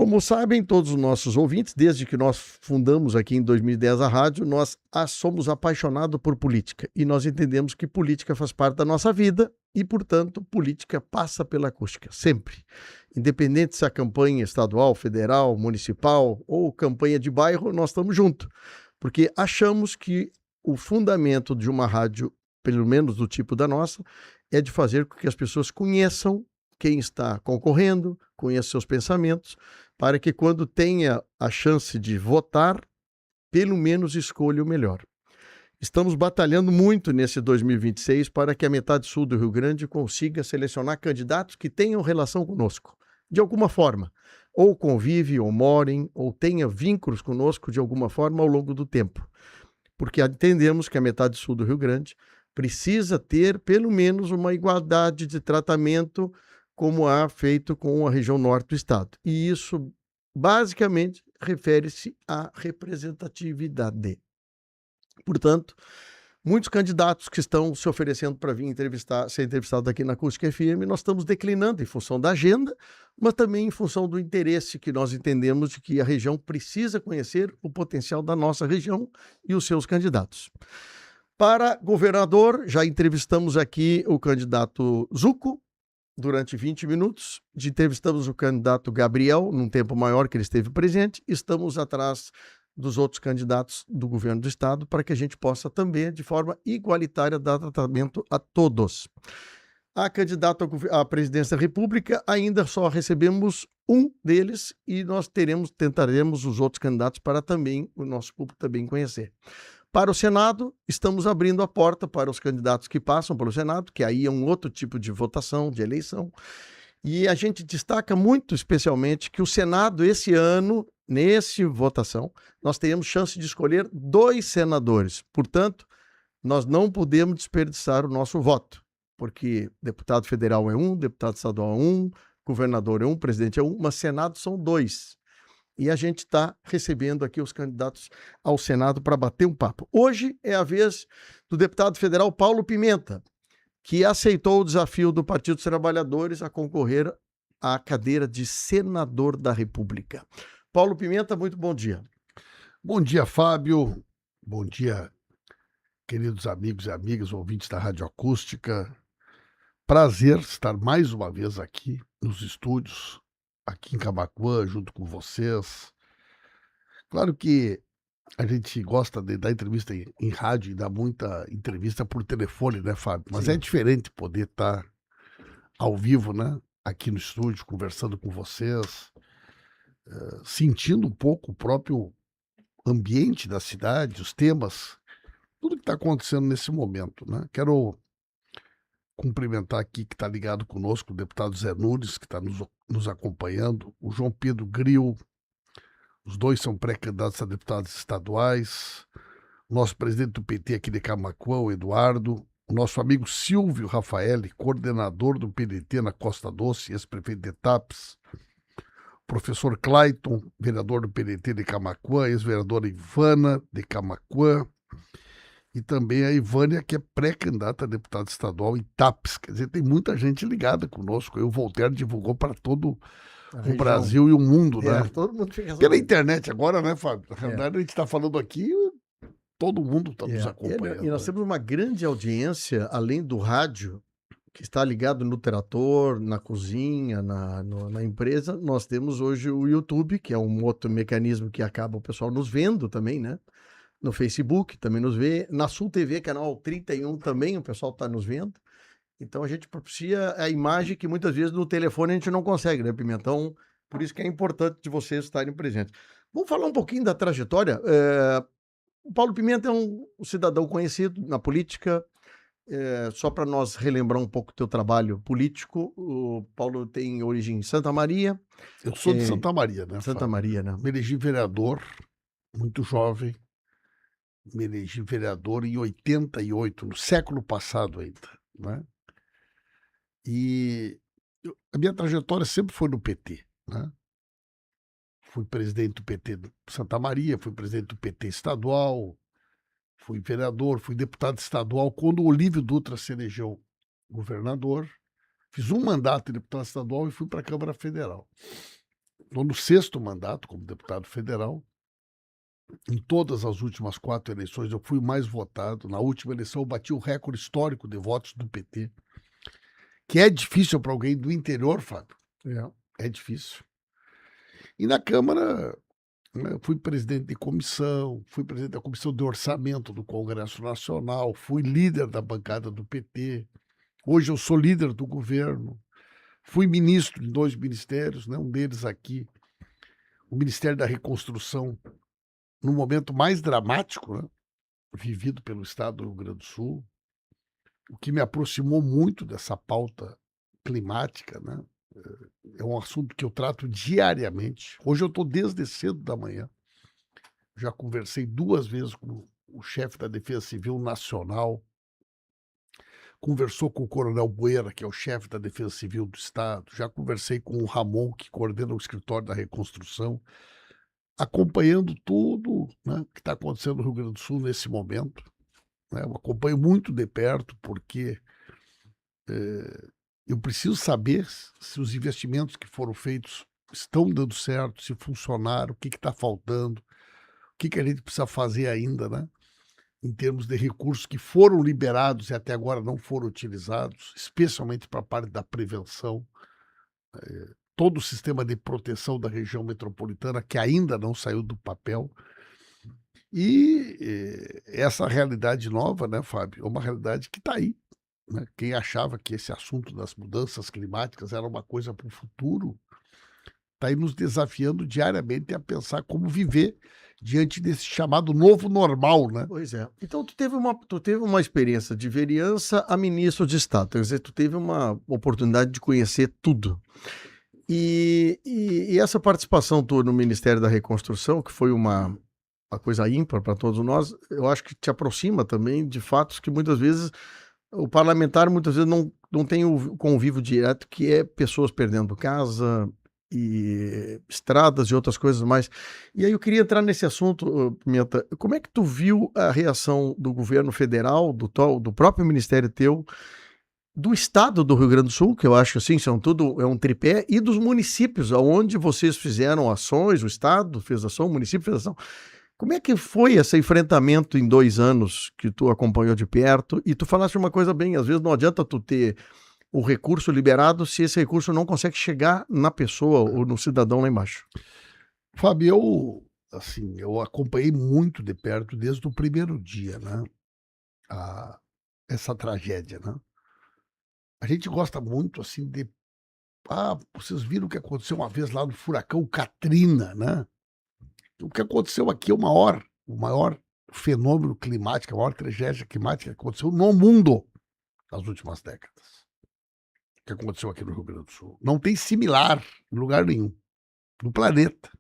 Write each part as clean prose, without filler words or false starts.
Como sabem todos os nossos ouvintes, desde que nós fundamos aqui em 2010 a rádio, nós somos apaixonados por política e nós entendemos que política faz parte da nossa vida e, portanto, política passa pela acústica, sempre. Independente se a campanha é estadual, federal, municipal ou campanha de bairro, nós estamos juntos, porque achamos que o fundamento de uma rádio, pelo menos do tipo da nossa, é de fazer com que as pessoas conheçam quem está concorrendo, conheça seus pensamentos, para que quando tenha a chance de votar, pelo menos escolha o melhor. Estamos batalhando muito nesse 2026 para que a metade sul do Rio Grande consiga selecionar candidatos que tenham relação conosco, de alguma forma, ou convive, ou morem, ou tenha vínculos conosco de alguma forma ao longo do tempo. Porque entendemos que a metade sul do Rio Grande precisa ter pelo menos uma igualdade de tratamento como há feito com a região norte do estado. E isso, basicamente, refere-se à representatividade. Portanto, muitos candidatos que estão se oferecendo para vir ser entrevistados aqui na Acústica FM, nós estamos declinando em função da agenda, mas também em função do interesse que nós entendemos de que a região precisa conhecer o potencial da nossa região e os seus candidatos. Para governador, já entrevistamos aqui o candidato Zuco, durante 20 minutos, entrevistamos o candidato Gabriel, num tempo maior que ele esteve presente, estamos atrás dos outros candidatos do governo do estado para que a gente possa também, de forma igualitária, dar tratamento a todos. A candidata à presidência da República, ainda só recebemos um deles e nós tentaremos os outros candidatos para também o nosso público também conhecer. Para o Senado, estamos abrindo a porta para os candidatos que passam pelo Senado, que aí é um outro tipo de votação, de eleição. E a gente destaca muito especialmente que o Senado, esse ano, nessa votação, nós teremos chance de escolher 2 senadores. Portanto, nós não podemos desperdiçar o nosso voto, porque deputado federal é 1, deputado estadual é 1, governador é 1, presidente é 1, mas Senado são 2. E a gente está recebendo aqui os candidatos ao Senado para bater um papo. Hoje é a vez do deputado federal Paulo Pimenta, que aceitou o desafio do Partido dos Trabalhadores a concorrer à cadeira de senador da República. Paulo Pimenta, muito bom dia. Bom dia, Fábio. Bom dia, queridos amigos e amigas, ouvintes da Rádio Acústica. Prazer estar mais uma vez aqui nos estúdios, aqui em Camaquã, junto com vocês. Claro que a gente gosta de dar entrevista em rádio e dar muita entrevista por telefone, né, Fábio? Mas Sim. É diferente poder estar ao vivo, né? Aqui no estúdio, conversando com vocês, sentindo um pouco o próprio ambiente da cidade, os temas, tudo que está acontecendo nesse momento, né? Quero cumprimentar aqui que está ligado conosco o deputado Zé Nunes, que está nos acompanhando, o João Pedro Gril, os dois são pré-candidatos a deputados estaduais, o nosso presidente do PT aqui de Camaquã, o Eduardo, o nosso amigo Silvio Rafaeli, coordenador do PDT na Costa Doce, ex-prefeito de Tapes, professor Clayton, vereador do PDT de Camaquã, ex-vereadora Ivana de Camaquã, e também a Ivânia, que é pré-candidata a deputada estadual em Tapes. Quer dizer, tem muita gente ligada conosco. O Voltaire divulgou para todo o Brasil e o mundo, né? Todo mundo fica Pela internet agora, né, Fábio? Na verdade, a gente está falando aqui, todo mundo está nos acompanhando. E nós temos uma grande audiência, além do rádio, que está ligado no trator, na cozinha, na empresa. Nós temos hoje o YouTube, que é um outro mecanismo que acaba o pessoal nos vendo também, né? No Facebook também nos vê, na Sul TV, canal 31 também o pessoal está nos vendo. Então a gente propicia a imagem que muitas vezes no telefone a gente não consegue, né, Pimentão? Por isso que é importante de vocês estarem presentes. Vamos falar um pouquinho da trajetória. O Paulo Pimenta é um cidadão conhecido na política. Só para nós relembrar um pouco o teu trabalho político, o Paulo tem origem em Santa Maria. Eu sou de Santa Maria, né? Santa Maria, né? Me elegi vereador, muito jovem. Me elegi vereador em 88, no século passado ainda, né? E a minha trajetória sempre foi no PT, né? Fui presidente do PT de Santa Maria, fui presidente do PT estadual, fui vereador, fui deputado estadual quando o Olívio Dutra se elegeu governador. Fiz um mandato de deputado estadual e fui para a Câmara Federal. estou no 6º mandato como deputado federal. Em todas as últimas 4 eleições eu fui mais votado. Na última eleição eu bati o recorde histórico de votos do PT, que é difícil para alguém do interior, Fábio. É difícil. E na Câmara, né, eu fui presidente de comissão, fui presidente da Comissão de Orçamento do Congresso Nacional, fui líder da bancada do PT. Hoje eu sou líder do governo. Fui ministro de 2 ministérios, né, um deles aqui, o Ministério da Reconstrução, no momento mais dramático, né, vivido pelo estado do Rio Grande do Sul, o que me aproximou muito dessa pauta climática, né? É um assunto que eu trato diariamente. Hoje eu estou desde cedo da manhã. Já conversei 2 vezes com o chefe da Defesa Civil Nacional, conversou com o Coronel Bueira, que é o chefe da Defesa Civil do Estado, já conversei com o Ramon, que coordena o escritório da reconstrução, acompanhando tudo, né, que está acontecendo no Rio Grande do Sul nesse momento. Né? Eu acompanho muito de perto, porque eu preciso saber se os investimentos que foram feitos estão dando certo, se funcionaram, o que está faltando, o que a gente precisa fazer ainda, né? Em termos de recursos que foram liberados e até agora não foram utilizados, especialmente para a parte da prevenção. Todo o sistema de proteção da região metropolitana, que ainda não saiu do papel. E essa realidade nova, né, Fábio, é uma realidade que está aí. Né? Quem achava que esse assunto das mudanças climáticas era uma coisa para o futuro, está aí nos desafiando diariamente a pensar como viver diante desse chamado novo normal, né? Pois é. Então, tu teve uma experiência de vereança a ministro de Estado, quer dizer, tu teve uma oportunidade de conhecer tudo. E essa participação tua no Ministério da Reconstrução, que foi uma coisa ímpar para todos nós, eu acho que te aproxima também de fatos que muitas vezes o parlamentar não tem o convívio direto, que é pessoas perdendo casa e estradas e outras coisas mais. E aí eu queria entrar nesse assunto, Pimenta. Como é que tu viu a reação do governo federal, do próprio ministério teu, do estado do Rio Grande do Sul, que eu acho assim, é um tripé, e dos municípios, onde vocês fizeram ações, o estado fez ação, o município fez ação. Como é que foi esse enfrentamento em 2 anos que tu acompanhou de perto? E tu falaste uma coisa bem, às vezes não adianta tu ter o recurso liberado se esse recurso não consegue chegar na pessoa ou no cidadão lá embaixo. Fábio, eu acompanhei muito de perto desde o primeiro dia, né? Essa tragédia, né? A gente gosta muito, assim, vocês viram o que aconteceu uma vez lá no furacão Katrina, né? O que aconteceu aqui é o maior fenômeno climático, a maior tragédia climática que aconteceu no mundo nas últimas décadas. O que aconteceu aqui no Rio Grande do Sul. Não tem similar em lugar nenhum no planeta.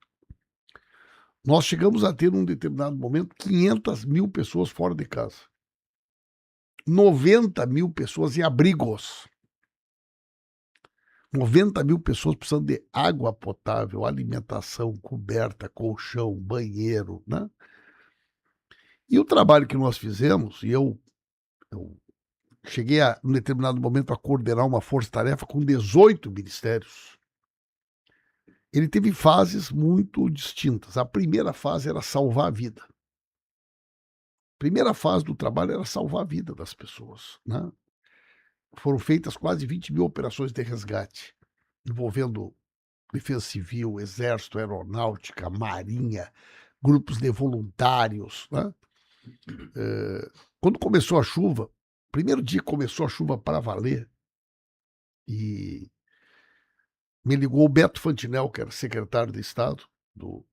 Nós chegamos a ter, num determinado momento, 500 mil pessoas fora de casa. 90 mil pessoas em abrigos. 90 mil pessoas precisando de água potável, alimentação, coberta, colchão, banheiro, né? E o trabalho que nós fizemos, e eu cheguei, num determinado momento, a coordenar uma força-tarefa com 18 ministérios. Ele teve fases muito distintas. A primeira fase era salvar a vida. A primeira fase do trabalho era salvar a vida das pessoas, né? Foram feitas quase 20 mil operações de resgate, envolvendo Defesa Civil, Exército, Aeronáutica, Marinha, grupos de voluntários, né? Quando começou a chuva, primeiro dia que começou a chuva para valer, e me ligou o Beto Fantinel, que era secretário de Estado do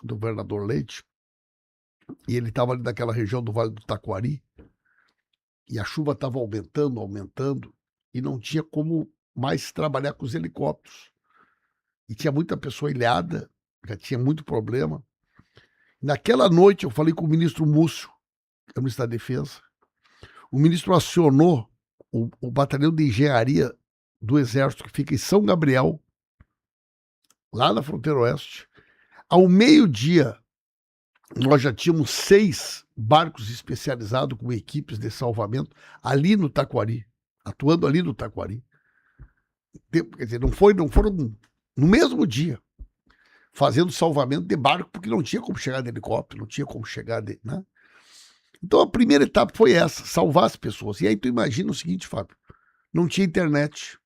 governador Leite, e ele estava ali naquela região do Vale do Taquari, e a chuva estava aumentando, e não tinha como mais trabalhar com os helicópteros. E tinha muita pessoa ilhada, já tinha muito problema. Naquela noite eu falei com o ministro Múcio, que é o ministro da Defesa. O ministro acionou o batalhão de engenharia do Exército, que fica em São Gabriel, lá na fronteira oeste. Ao meio-dia, nós já tínhamos 6 barcos especializados com equipes de salvamento ali no Taquari, atuando ali no Taquari. Quer dizer, não foram no mesmo dia. fazendo salvamento de barco, porque não tinha como chegar de helicóptero, não tinha como chegar de... Né? Então a primeira etapa foi essa, salvar as pessoas. E aí tu imagina o seguinte, Fábio, não tinha internet,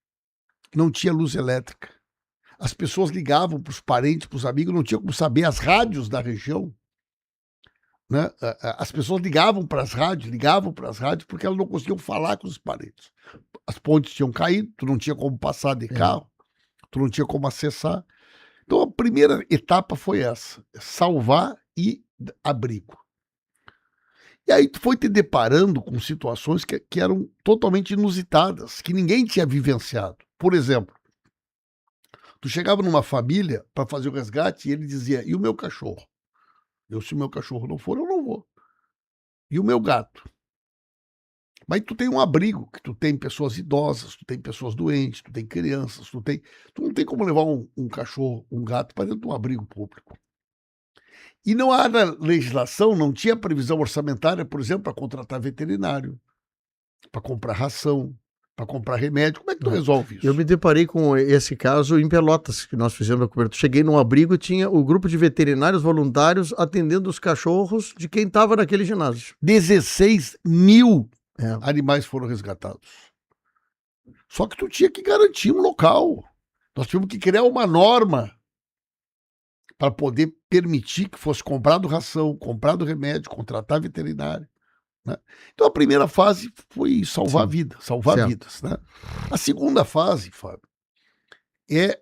não tinha luz elétrica, as pessoas ligavam para os parentes, para os amigos, não tinha como saber as rádios da região, né? As pessoas ligavam para as rádios porque elas não conseguiam falar com os parentes. As pontes tinham caído, tu não tinha como passar de carro, tu não tinha como acessar. Então a primeira etapa foi essa, salvar e abrigo. E aí tu foi te deparando com situações que eram totalmente inusitadas, que ninguém tinha vivenciado. Por exemplo, tu chegava numa família para fazer o resgate e ele dizia, e o meu cachorro? Se o meu cachorro não for, eu não vou. E o meu gato? Mas tu tem um abrigo, que tu tem pessoas idosas, tu tem pessoas doentes, tu tem crianças, tu não tem como levar um cachorro, um gato para dentro de um abrigo público. E não há na legislação, não tinha previsão orçamentária, por exemplo, para contratar veterinário, para comprar ração, para comprar remédio. Como é que tu resolve isso? Eu me deparei com esse caso em Pelotas, que nós fizemos a cobertura. Cheguei num abrigo e tinha o grupo de veterinários voluntários atendendo os cachorros de quem estava naquele ginásio. 16 mil animais foram resgatados. Só que tu tinha que garantir um local. Nós tivemos que criar uma norma para poder permitir que fosse comprado ração, comprado remédio, contratar veterinário. Né? Então a primeira fase foi salvar vidas, salvar vidas. Né? A segunda fase, Fábio, é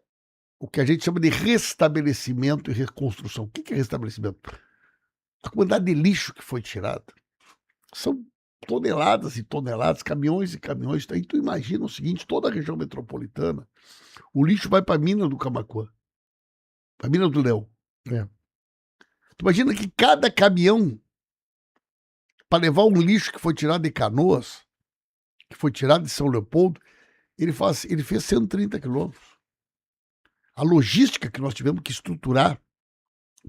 o que a gente chama de restabelecimento e reconstrução. O que é restabelecimento? A quantidade de lixo que foi tirada. São toneladas e toneladas, caminhões e caminhões. Aí tu imagina o seguinte, toda a região metropolitana, o lixo vai para a mina do Camaquã, para a mina do Leão. Tu imagina que cada caminhão para levar um lixo que foi tirado de Canoas, que foi tirado de São Leopoldo, ele fez 130 quilômetros. A logística que nós tivemos que estruturar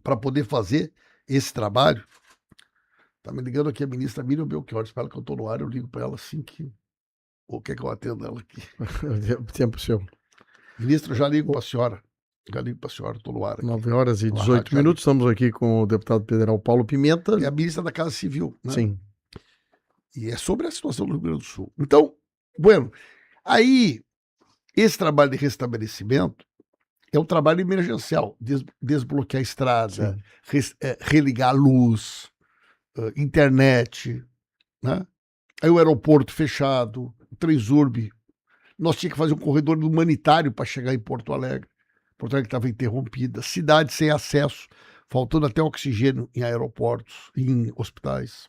para poder fazer esse trabalho. Tá me ligando aqui a ministra Miriam Belchior, espera que eu estou no ar, eu ligo para ela assim que... Ou quer que eu atenda ela aqui? Tempo seu. Ministra, já ligo para a senhora. Já ligo para a senhora, estou no ar aqui. 9 horas e 18 minutos, estamos aqui com o deputado federal Paulo Pimenta. É a ministra da Casa Civil, né? Sim. E é sobre a situação do Rio Grande do Sul. Então, bueno, aí esse trabalho de restabelecimento é um trabalho emergencial, desbloquear a estrada, religar a luz, internet, né? Aí o aeroporto fechado, o Transurb, nós tínhamos que fazer um corredor humanitário para chegar em Porto Alegre. Porto Alegre estava interrompida, cidade sem acesso, faltando até oxigênio em aeroportos, em hospitais.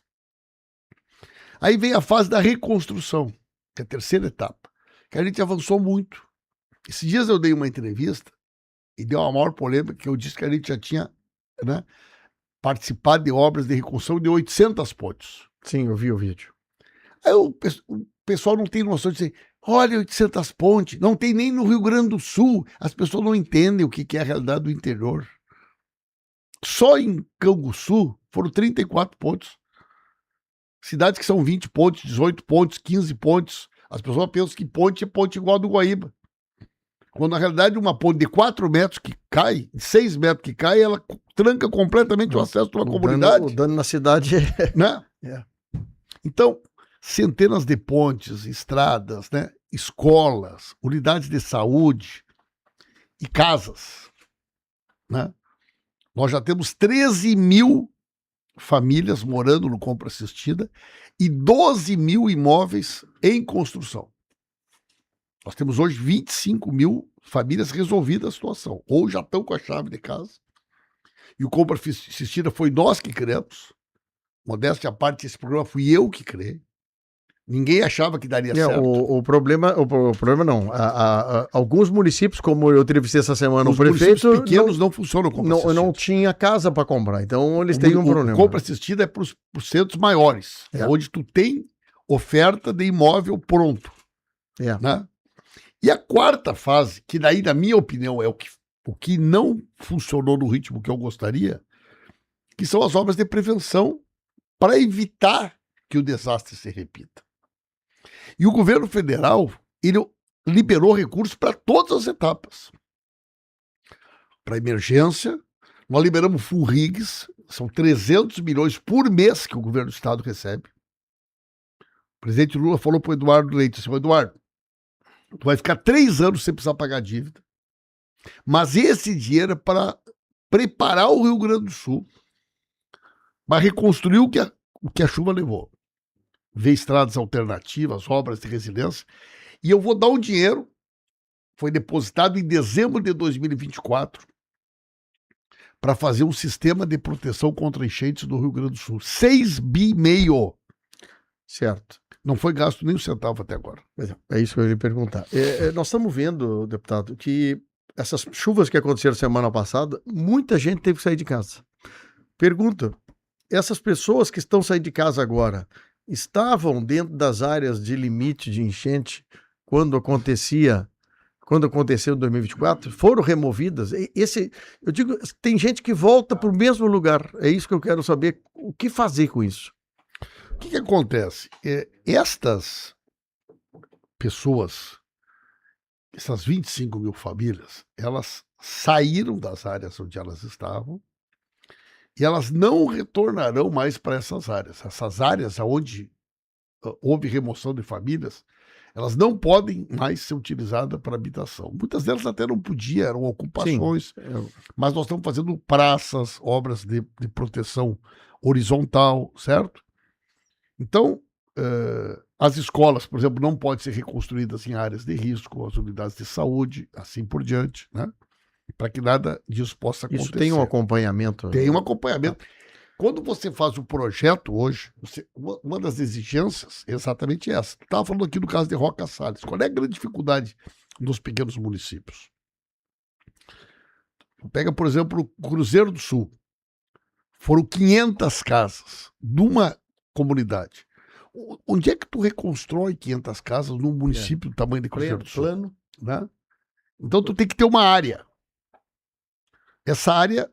Aí vem a fase da reconstrução, que é a terceira etapa, que a gente avançou muito. Esses dias eu dei uma entrevista e deu uma maior polêmica, que eu disse que a gente já tinha, né, participado de obras de reconstrução de 800 pontes. Sim, eu vi o vídeo. Aí o pessoal não tem noção de dizer, olha, 800 pontes, não tem nem no Rio Grande do Sul. As pessoas não entendem o que é a realidade do interior. Só em Canguçu foram 34 pontes. Cidades que são 20 pontes, 18 pontes, 15 pontes. As pessoas pensam que ponte é ponte igual a do Guaíba. Quando na realidade uma ponte de 4 metros que cai, 6 metros que cai, ela tranca completamente o acesso de uma comunidade. O dano na cidade né? Então, centenas de pontes, estradas, né? Escolas, unidades de saúde e casas. Né? Nós já temos 13 mil famílias morando no compra assistida e 12 mil imóveis em construção. Nós temos hoje 25 mil famílias resolvidas a situação, ou já estão com a chave de casa. E o compra assistida foi nós que criamos. Modéstia à parte, esse programa fui eu que criei. Ninguém achava que daria certo. O problema não. Alguns municípios, como eu entrevistei essa semana o prefeito, municípios pequenos não funcionam o compra assistida. Não tinha casa para comprar, então eles têm um problema. O compra assistida é para os centros maiores, onde tu tem oferta de imóvel pronto. Né? E a quarta fase, que daí, na minha opinião, é o que não funcionou no ritmo que eu gostaria, que são as obras de prevenção para evitar que o desastre se repita. E o governo federal, ele liberou recursos para todas as etapas. para emergência. Nós liberamos full rigs, são 300 milhões por mês que o governo do estado recebe. O presidente Lula falou para o Eduardo Leite, assim, Eduardo, tu vai ficar 3 anos sem precisar pagar dívida, mas esse dinheiro é para preparar o Rio Grande do Sul para reconstruir o que a chuva levou. Ver estradas alternativas, obras de resiliência, e eu vou dar um dinheiro, foi depositado em dezembro de 2024, para fazer um sistema de proteção contra enchentes do Rio Grande do Sul. 6,5 bi. Certo. Não foi gasto nem um centavo até agora. É isso que eu ia lhe perguntar. Nós estamos vendo, deputado, que essas chuvas que aconteceram semana passada, muita gente teve que sair de casa. Pergunta, essas pessoas que estão saindo de casa agora, estavam dentro das áreas de limite de enchente quando aconteceu em 2024? Foram removidas? Eu digo, tem gente que volta para o mesmo lugar. É isso que eu quero saber. O que fazer com isso? O que acontece? Estas pessoas, essas 25 mil famílias, elas saíram das áreas onde elas estavam e elas não retornarão mais para essas áreas. Essas áreas onde houve remoção de famílias, elas não podem mais ser utilizadas para habitação. Muitas delas até não podiam, eram ocupações, mas nós estamos fazendo praças, obras de proteção horizontal, certo? Então, as escolas, por exemplo, não podem ser reconstruídas em áreas de risco, as unidades de saúde, assim por diante, né? Para que nada disso possa acontecer. Isso tem um acompanhamento? Tem um acompanhamento. Quando você faz o projeto hoje, uma das exigências é exatamente essa. Tu estava falando aqui do caso de Roca Salles. Qual é a grande dificuldade nos pequenos municípios? Pega, por exemplo, o Cruzeiro do Sul. Foram 500 casas de uma comunidade. Onde é que tu reconstrói 500 casas num município do tamanho de Cruzeiro do Sul? Plano. Né? Então tu tem que ter uma área. Essa área,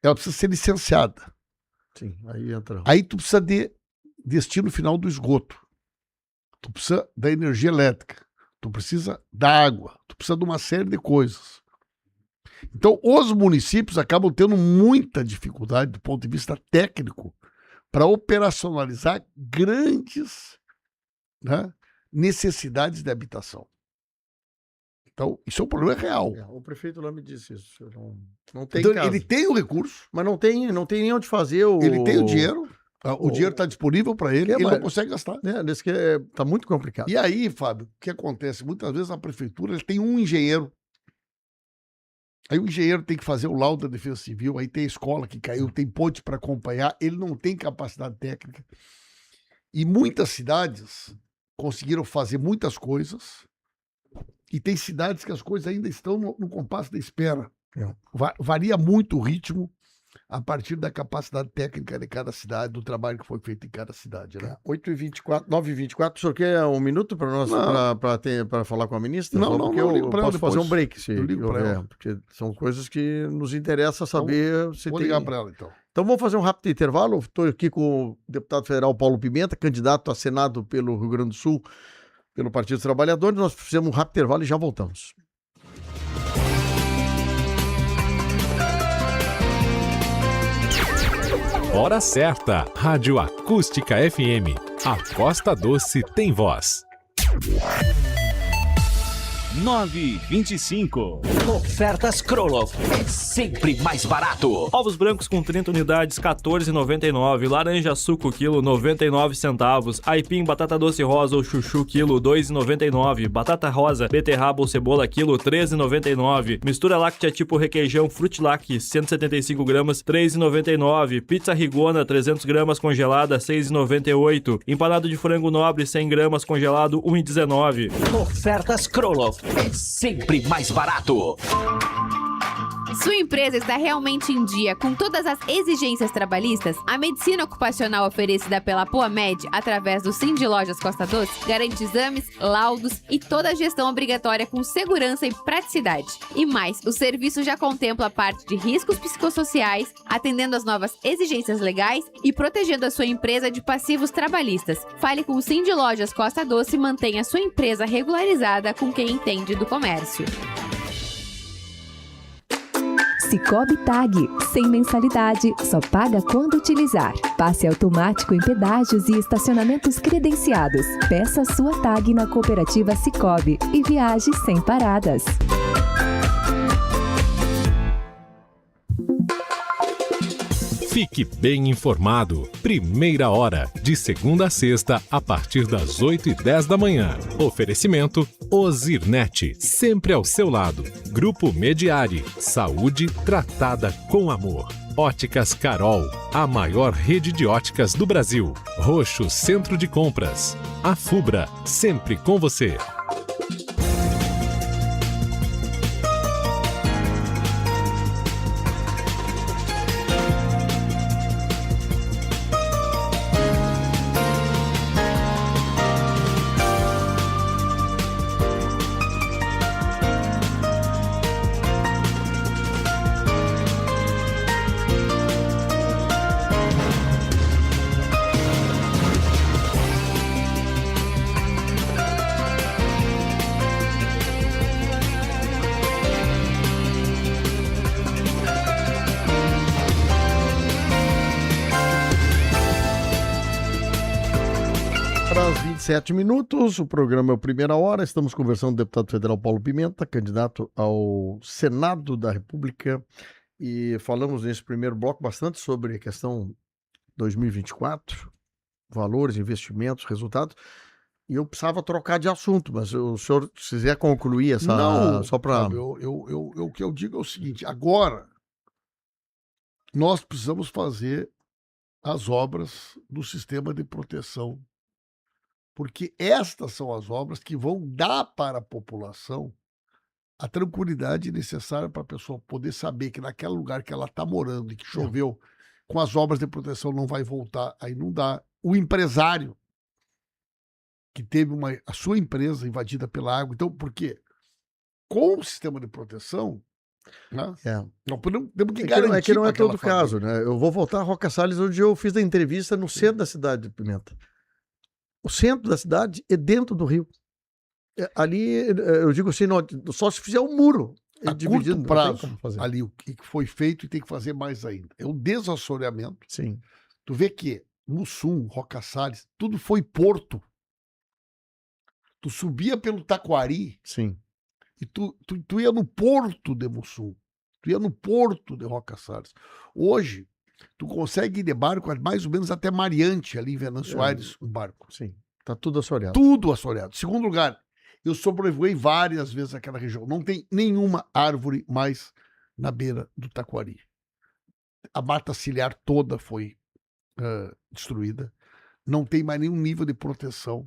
ela precisa ser licenciada. Sim, aí entra. Aí tu precisa de destino final do esgoto. Tu precisa da energia elétrica. Tu precisa da água. Tu precisa de uma série de coisas. Então, os municípios acabam tendo muita dificuldade do ponto de vista técnico para operacionalizar grandes, né, necessidades de habitação. Então, isso é um problema real. O prefeito lá me disse isso. Não tem Então, casa. ele tem o recurso. Mas não tem nem onde fazer o... Ele tem o dinheiro. O dinheiro está disponível para ele, ele não consegue gastar. Diz que está muito complicado. E aí, Fábio, o que acontece? Muitas vezes a prefeitura tem um engenheiro. Aí o engenheiro tem que fazer o laudo da Defesa Civil, aí tem a escola que caiu, tem ponte para acompanhar, ele não tem capacidade técnica. E muitas cidades conseguiram fazer muitas coisas, e tem cidades que as coisas ainda estão no compasso da espera. Varia muito o ritmo a partir da capacidade técnica de cada cidade, do trabalho que foi feito em cada cidade. Né? 8h24, 9h24, o senhor quer um minuto para nós para falar com a ministra? Não, porque eu posso fazer um break, se eu ligo para ela. Porque são coisas que nos interessa saber. Vou ligar para ela, então. Então vamos fazer um rápido intervalo. Estou aqui com o deputado federal Paulo Pimenta, candidato a Senado pelo Rio Grande do Sul, pelo Partido dos Trabalhadores. Nós fizemos um rápido intervalo e já voltamos. Hora certa, Rádio Acústica FM. A Costa Doce tem voz. 9h25. Ofertas Kroloff. É sempre mais barato. Ovos brancos com 30 unidades, R$14,99. Laranja suco, quilo, 99 centavos. Aipim, batata doce rosa ou chuchu, quilo, 2,99. Batata rosa, beterraba ou cebola, quilo, 13,99. Mistura láctea tipo requeijão, Frutilac, 175 gramas, 3,99. Pizza Rigona, 300 gramas congelada, 6,98. Empanado de frango nobre, 100 gramas congelado, 1,19. Ofertas Kroloff. É sempre mais barato. Sua empresa está realmente em dia com todas as exigências trabalhistas? A medicina ocupacional oferecida pela Poamed, através do Cindy Lojas Costa Doce, garante exames, laudos e toda a gestão obrigatória com segurança e praticidade. E mais, o serviço já contempla a parte de riscos psicossociais, atendendo às novas exigências legais e protegendo a sua empresa de passivos trabalhistas. Fale com o Cindy Lojas Costa Doce e mantenha sua empresa regularizada com quem entende do comércio. Sicoob Tag, sem mensalidade, só paga quando utilizar. Passe automático em pedágios e estacionamentos credenciados. Peça sua tag na cooperativa Sicoob e viaje sem paradas. Fique bem informado. Primeira hora, de segunda a sexta, a partir das 8h10 da manhã. Oferecimento Ozirnet, sempre ao seu lado. Grupo Mediari, saúde tratada com amor. Óticas Carol, a maior rede de óticas do Brasil. Roxo Centro de Compras. A Fubra, sempre com você. Para as 27 minutos, o programa é o Primeira Hora. Estamos conversando com o deputado federal Paulo Pimenta, candidato ao Senado da República. E falamos nesse primeiro bloco bastante sobre a questão 2024, valores, investimentos, resultados. E eu precisava trocar de assunto, mas o senhor, se quiser concluir essa... Não, só para... o que eu digo é o seguinte, agora nós precisamos fazer as obras do sistema de proteção, porque estas são as obras que vão dar para a população a tranquilidade necessária para a pessoa poder saber que naquele lugar que ela está morando e que choveu, com as obras de proteção não vai voltar a inundar. O empresário que teve a sua empresa invadida pela água. Então, por quê? Com o sistema de proteção, né, nós temos que garantir. É que não é pra aquela todo caso, família. né? Eu vou voltar a Roca Salles, onde eu fiz a entrevista no centro da cidade de Pimenta. O centro da cidade é dentro do rio. Ali, eu digo assim, só se fizer um muro. A dividido, curto prazo, ali o que foi feito e tem que fazer mais ainda. É o desassoreamento. Sim. Tu vê que Mussum, Roca Salles, tudo foi porto. Tu subia pelo Taquari Sim. e tu ia no porto de Mussum. Tu ia no porto de Roca Salles. Hoje, tu consegue ir de barco mais ou menos até Mariante, ali em Venâncio Aires, um barco. Sim. Tá tudo assoreado. Tudo assoreado. Segundo lugar, eu sobrevoei várias vezes aquela região. Não tem nenhuma árvore mais na beira do Taquari. A mata ciliar toda foi destruída. Não tem mais nenhum nível de proteção.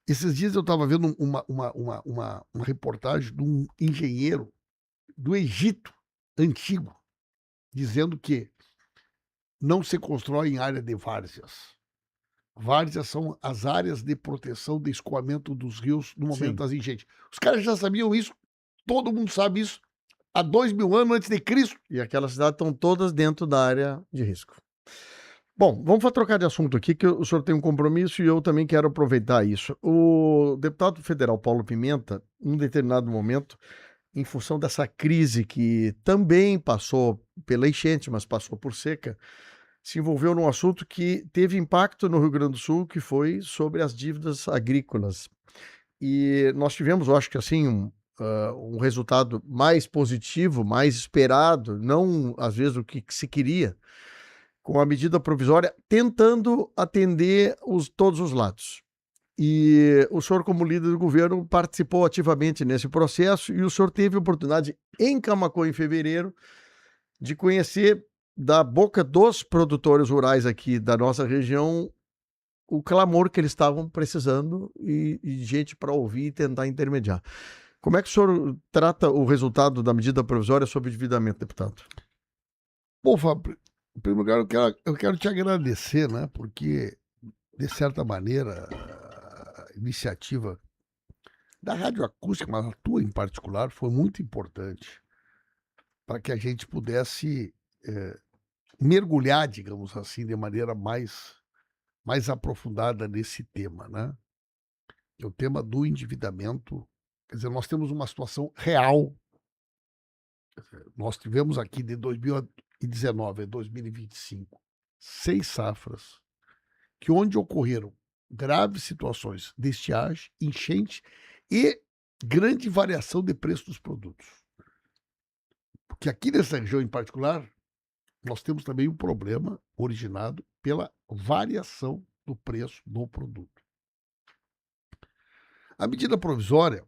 Esses dias eu estava vendo uma reportagem de um engenheiro do Egito antigo, dizendo que não se constrói em área de várzeas. Várzeas são as áreas de proteção de escoamento dos rios no momento das enchentes. Os caras já sabiam isso, todo mundo sabe isso, há 2000 anos antes de Cristo. E aquelas cidades estão todas dentro da área de risco. Bom, vamos trocar de assunto aqui, que o senhor tem um compromisso e eu também quero aproveitar isso. O deputado federal Paulo Pimenta, em um determinado momento, em função dessa crise que também passou pela enchente, mas passou por seca, se envolveu num assunto que teve impacto no Rio Grande do Sul, que foi sobre as dívidas agrícolas. E nós tivemos, eu acho que assim, um resultado mais positivo, mais esperado, não às vezes o que se queria, com a medida provisória, tentando atender todos os lados. E o senhor, como líder do governo, participou ativamente nesse processo e o senhor teve a oportunidade, em Camaquã, em fevereiro, de conhecer da boca dos produtores rurais aqui da nossa região o clamor que eles estavam precisando e gente para ouvir e tentar intermediar. Como é que o senhor trata o resultado da medida provisória sobre endividamento, deputado? Bom, Fábio, em primeiro lugar, eu quero te agradecer, né? Porque, de certa maneira, a iniciativa da Rádio Acústica, mas a tua em particular, foi muito importante para que a gente pudesse mergulhar, digamos assim, de maneira mais aprofundada nesse tema, né? O tema do endividamento. Quer dizer, nós temos uma situação real Nós tivemos aqui de 2019 a 2025 6 safras que onde ocorreram graves situações de estiagem, enchente e grande variação de preço dos produtos. Porque aqui nessa região em particular, nós temos também um problema originado pela variação do preço do produto. A medida provisória,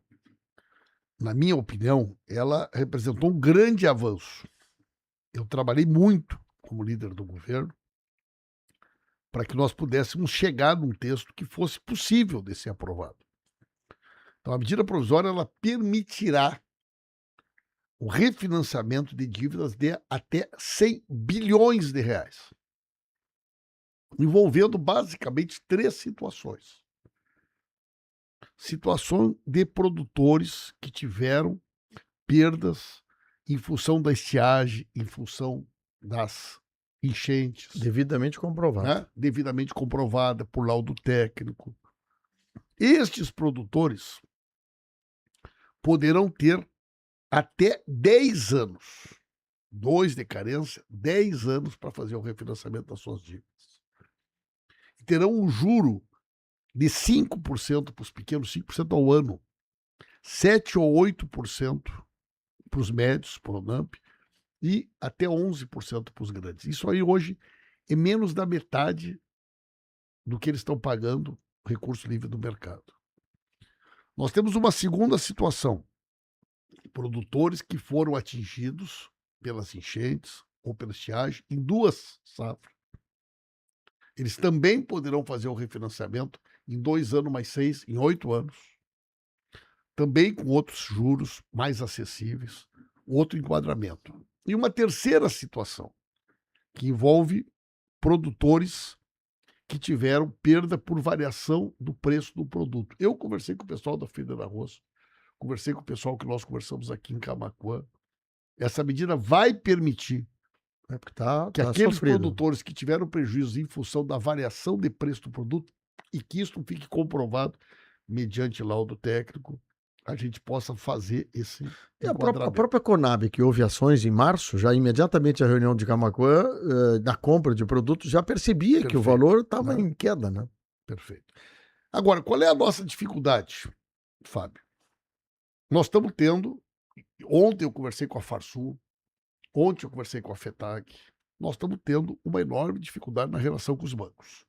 na minha opinião, ela representou um grande avanço. Eu trabalhei muito como líder do governo para que nós pudéssemos chegar num texto que fosse possível de ser aprovado. Então, a medida provisória ela permitirá o refinanciamento de dívidas de até 100 bilhões de reais, envolvendo basicamente 3 situações. Situação de produtores que tiveram perdas em função da estiagem, em função das enchentes. Devidamente comprovado. Né? Devidamente comprovada por laudo técnico. Estes produtores poderão ter até 10 anos, 2 de carência, 10 anos para fazer o refinanciamento das suas dívidas. E terão um juro de 5% para os pequenos, 5% ao ano, 7% ou 8% para os médios, para o NAMP, e até 11% para os grandes. Isso aí hoje é menos da metade do que eles estão pagando recurso livre do mercado. Nós temos uma segunda situação. Produtores que foram atingidos pelas enchentes ou pela estiagem em 2 safras. Eles também poderão fazer o refinanciamento em 2 anos mais 6, em 8 anos. Também com outros juros mais acessíveis, outro enquadramento. E uma terceira situação, que envolve produtores que tiveram perda por variação do preço do produto. Eu conversei com o pessoal da Feira do Arroz, conversei com o pessoal que nós conversamos aqui em Camaquã. Essa medida vai permitir que aqueles produtores que tiveram prejuízo em função da variação de preço do produto e que isso fique comprovado mediante laudo técnico, a gente possa fazer esse a própria Conab, que houve ações em março, já imediatamente a reunião de Camaquã, da compra de produtos, já percebia que o valor estava em queda, né? Perfeito. Agora, qual é a nossa dificuldade, Fábio? Nós estamos tendo, ontem eu conversei com a Farsul, ontem eu conversei com a FETAG, nós estamos tendo uma enorme dificuldade na relação com os bancos.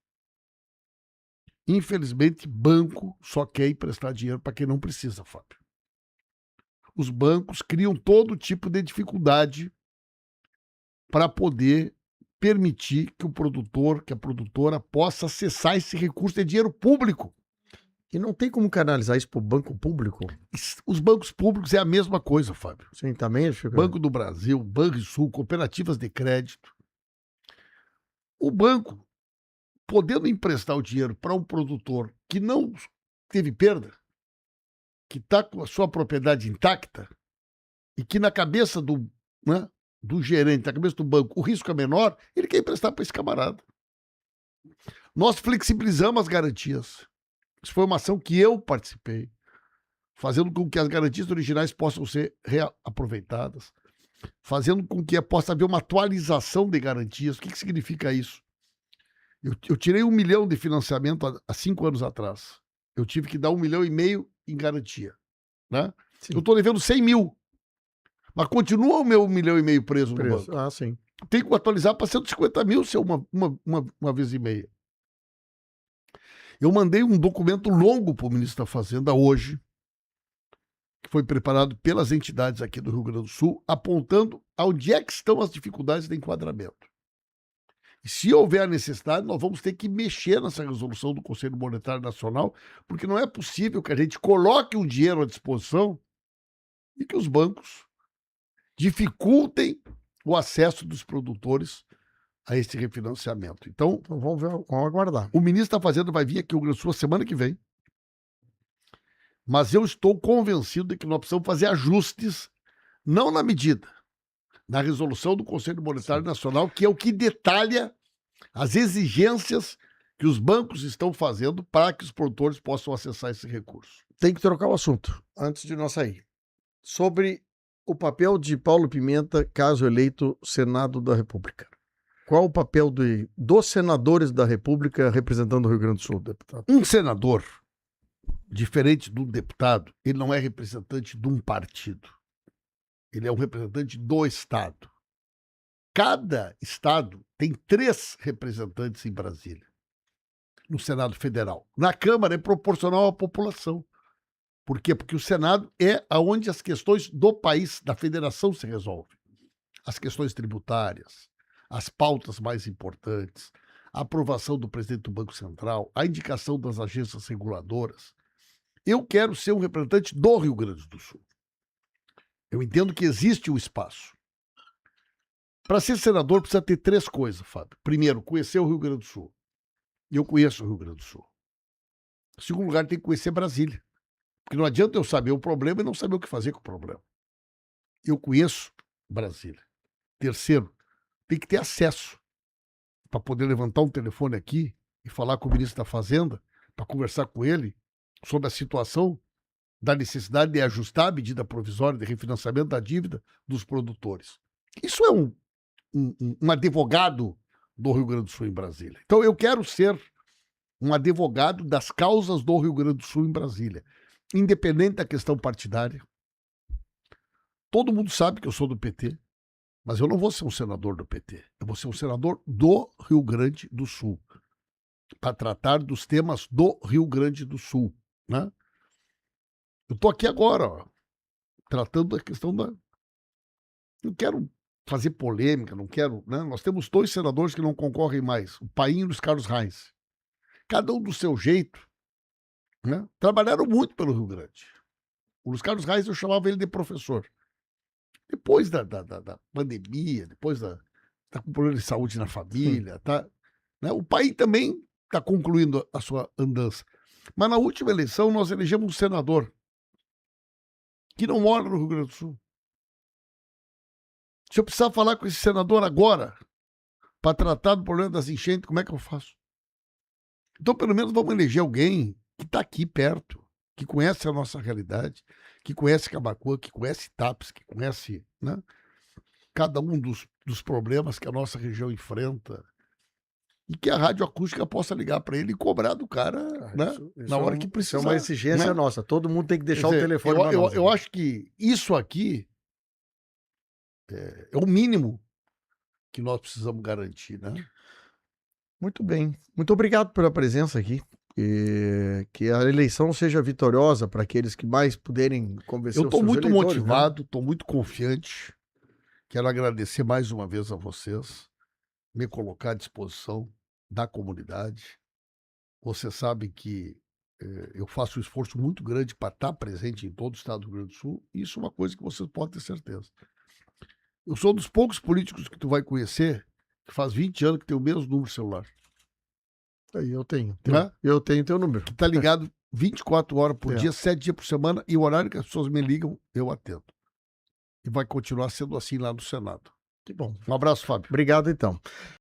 Infelizmente, banco só quer emprestar dinheiro para quem não precisa, Fábio. Os bancos criam todo tipo de dificuldade para poder permitir que o produtor, que a produtora possa acessar esse recurso de dinheiro público. E não tem como canalizar isso para o banco público? Os bancos públicos é a mesma coisa, Fábio. Sim, também. Banco do Brasil, Banrisul, cooperativas de crédito. O banco, podendo emprestar o dinheiro para um produtor que não teve perda, que está com a sua propriedade intacta e que na cabeça do gerente, na cabeça do banco, o risco é menor, ele quer emprestar para esse camarada. Nós flexibilizamos as garantias. Isso foi uma ação que eu participei, fazendo com que as garantias originais possam ser reaproveitadas, fazendo com que possa haver uma atualização de garantias. O que significa isso? Eu tirei 1 milhão de financiamento há 5 anos atrás. Eu tive que dar 1,5 milhão em garantia. Né? Eu estou devendo 100 mil. Mas continua o meu 1,5 milhão preso no banco. Ah, sim. Tem que atualizar para 150 mil, se é uma vez e meia. Eu mandei um documento longo para o ministro da Fazenda hoje, que foi preparado pelas entidades aqui do Rio Grande do Sul, apontando onde é que estão as dificuldades de enquadramento. E se houver a necessidade, nós vamos ter que mexer nessa resolução do Conselho Monetário Nacional, porque não é possível que a gente coloque um dinheiro à disposição e que os bancos dificultem o acesso dos produtores a esse refinanciamento. Então vamos ver, vamos aguardar. O ministro da Fazenda vai vir aqui ao Rio Grande do Sul semana que vem, mas eu estou convencido de que nós precisamos fazer ajustes, não na medida, na resolução do Conselho Monetário Nacional, que é o que detalha as exigências que os bancos estão fazendo para que os produtores possam acessar esse recurso. Tem que trocar o assunto, antes de nós sair. Sobre o papel de Paulo Pimenta, caso eleito Senado da República? Qual o papel dos senadores da República representando o Rio Grande do Sul, deputado? Um senador, diferente de um deputado, ele não é representante de um partido. Ele é um representante do Estado. Cada Estado tem 3 representantes em Brasília, no Senado Federal. Na Câmara é proporcional à população. Por quê? Porque o Senado é onde as questões do país, da federação, se resolvem. As questões tributárias, as pautas mais importantes, a aprovação do presidente do Banco Central, a indicação das agências reguladoras. Eu quero ser um representante do Rio Grande do Sul. Eu entendo que existe um espaço. Para ser senador precisa ter 3 coisas, Fábio. Primeiro, conhecer o Rio Grande do Sul. E eu conheço o Rio Grande do Sul. Em segundo lugar, tem que conhecer Brasília. Porque não adianta eu saber o problema e não saber o que fazer com o problema. Eu conheço Brasília. Terceiro, tem que ter acesso para poder levantar um telefone aqui e falar com o ministro da Fazenda, para conversar com ele sobre a situação da necessidade de ajustar a medida provisória de refinanciamento da dívida dos produtores. Isso é um advogado do Rio Grande do Sul em Brasília. Então eu quero ser um advogado das causas do Rio Grande do Sul em Brasília, independente da questão partidária. Todo mundo sabe que eu sou do PT, mas eu não vou ser um senador do PT. Eu vou ser um senador do Rio Grande do Sul, para tratar dos temas do Rio Grande do Sul, né? Eu estou aqui agora, ó, tratando da questão da... Não quero fazer polêmica, não quero... Né? Nós temos 2 senadores que não concorrem mais, o Paim e o Luiz Carlos Reis. Cada um do seu jeito, né? Trabalharam muito pelo Rio Grande. O Luiz Carlos Reis, eu chamava ele de professor. Depois da pandemia, depois tá com problema de saúde na família, tá, né? O Paim também está concluindo a sua andança. Mas na última eleição nós elegemos um senador que não mora no Rio Grande do Sul. Se eu precisar falar com esse senador agora para tratar do problema das enchentes, como é que eu faço? Então, pelo menos, vamos eleger alguém que está aqui perto, que conhece a nossa realidade, que conhece Camaquã, que conhece Tapes, que conhece, né, cada um dos problemas que a nossa região enfrenta, e que a radioacústica possa ligar para ele e cobrar do cara, né, na hora que precisar. Isso é uma exigência, né, nossa. Todo mundo tem que deixar o telefone para nós. Eu acho que isso aqui é o mínimo que nós precisamos garantir, né? Muito bem. Muito obrigado pela presença aqui. Que a eleição seja vitoriosa para aqueles que mais puderem convencer Eu os seus estou muito eleitores, motivado, estou muito confiante. Quero agradecer mais uma vez a vocês, me colocar à disposição da comunidade. Você sabe que eu faço um esforço muito grande para estar presente em todo o estado do Rio Grande do Sul. E isso é uma coisa que vocês podem ter certeza. Eu sou um dos poucos políticos que tu vai conhecer que faz 20 anos que tem o mesmo número de celular. Aí eu tenho. Né? Eu tenho teu número. Que tá ligado 24 horas por É. dia, 7 dias por semana, e o horário que as pessoas me ligam, eu atendo. E vai continuar sendo assim lá no Senado. Que bom. Um abraço, Fábio. Obrigado, então.